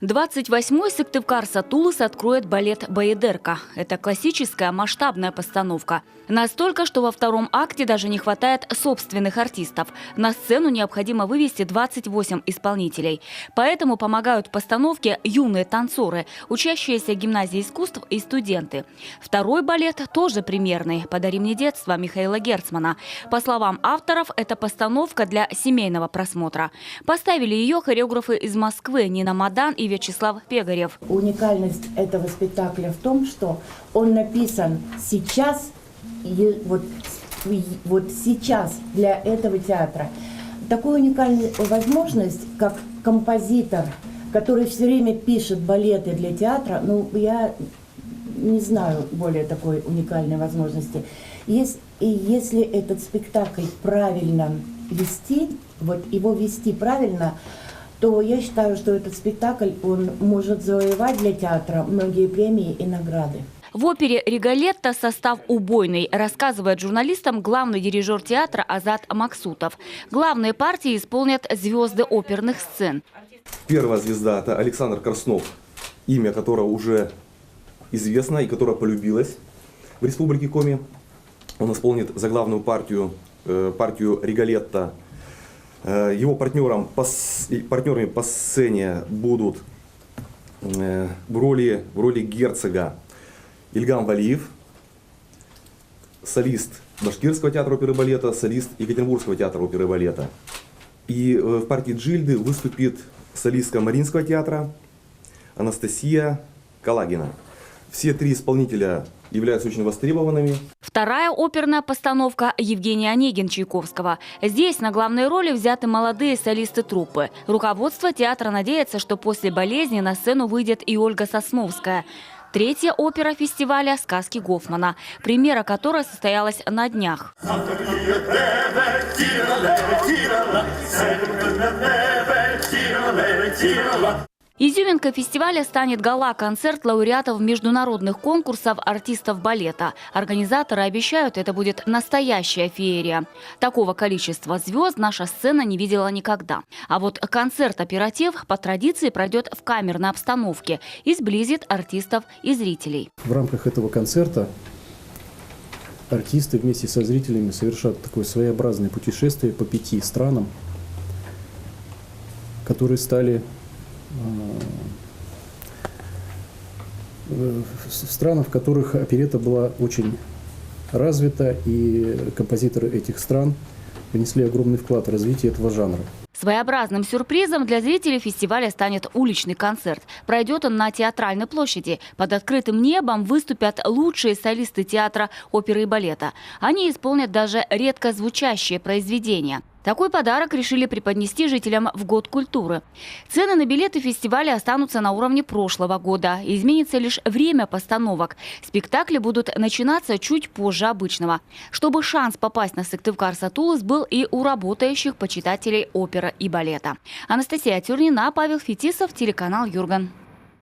28-й Сыктывкар Сатулыс откроет балет «Баядерка». Это классическая масштабная постановка. Настолько, что во втором акте даже не хватает собственных артистов. На сцену необходимо вывести 28 исполнителей. Поэтому помогают в постановке юные танцоры, учащиеся гимназии искусств и студенты. Второй балет тоже примерный «Подари мне детство» Михаила Герцмана. По словам авторов, это постановка для семейного просмотра. Поставили ее хореографы из Москвы Нина Мадан и Вячеслав Пегарев. Уникальность этого спектакля в том, что он написан сейчас, вот сейчас для этого театра. Такую уникальную возможность, как композитор, который все время пишет балеты для театра, я не знаю более такой уникальной возможности. И если этот спектакль правильно вести, его вести правильно, то я считаю, что этот спектакль, он может завоевать для театра многие премии и награды. В опере «Риголетто» состав убойный, рассказывает журналистам главный дирижер театра Азат Максутов. Главные партии исполнят звезды оперных сцен. Первая звезда – это Александр Краснов, имя которого уже известно и которая полюбилась в Республике Коми. Он исполнит заглавную партию «Риголетто». Его партнерами по сцене будут в роли герцога Ильгам Валиев, солист Башкирского театра оперы и балета, солист Екатеринбургского театра оперы и балета. И в партии Джильды выступит солистка Мариинского театра Анастасия Калагина. Все три исполнителя являются очень востребованными. Вторая оперная постановка Евгения Онегин Чайковского. Здесь на главные роли взяты молодые солисты труппы. Руководство театра надеется, что после болезни на сцену выйдет и Ольга Сосновская. Третья опера фестиваля «Сказки Гофмана», премьера которой состоялась на днях. Изюминкой фестиваля станет гала-концерт лауреатов международных конкурсов артистов балета. Организаторы обещают, это будет настоящая феерия. Такого количества звезд наша сцена не видела никогда. А вот концерт-оператив по традиции пройдет в камерной обстановке и сблизит артистов и зрителей. В рамках этого концерта артисты вместе со зрителями совершат такое своеобразное путешествие по 5 странам, которые стали стран, в которых оперетта была очень развита, и композиторы этих стран внесли огромный вклад в развитие этого жанра. Своеобразным сюрпризом для зрителей фестиваля станет уличный концерт. Пройдет он на Театральной площади. Под открытым небом выступят лучшие солисты театра оперы и балета. Они исполнят даже редко звучащие произведения. Такой подарок решили преподнести жителям в Год культуры. Цены на билеты фестиваля останутся на уровне прошлого года. Изменится лишь время постановок. Спектакли будут начинаться чуть позже обычного. Чтобы шанс попасть на Сыктывкар Сатулыс был и у работающих почитателей оперы и балета. Анастасия Тюрнина, Павел Фетисов, телеканал Юрган.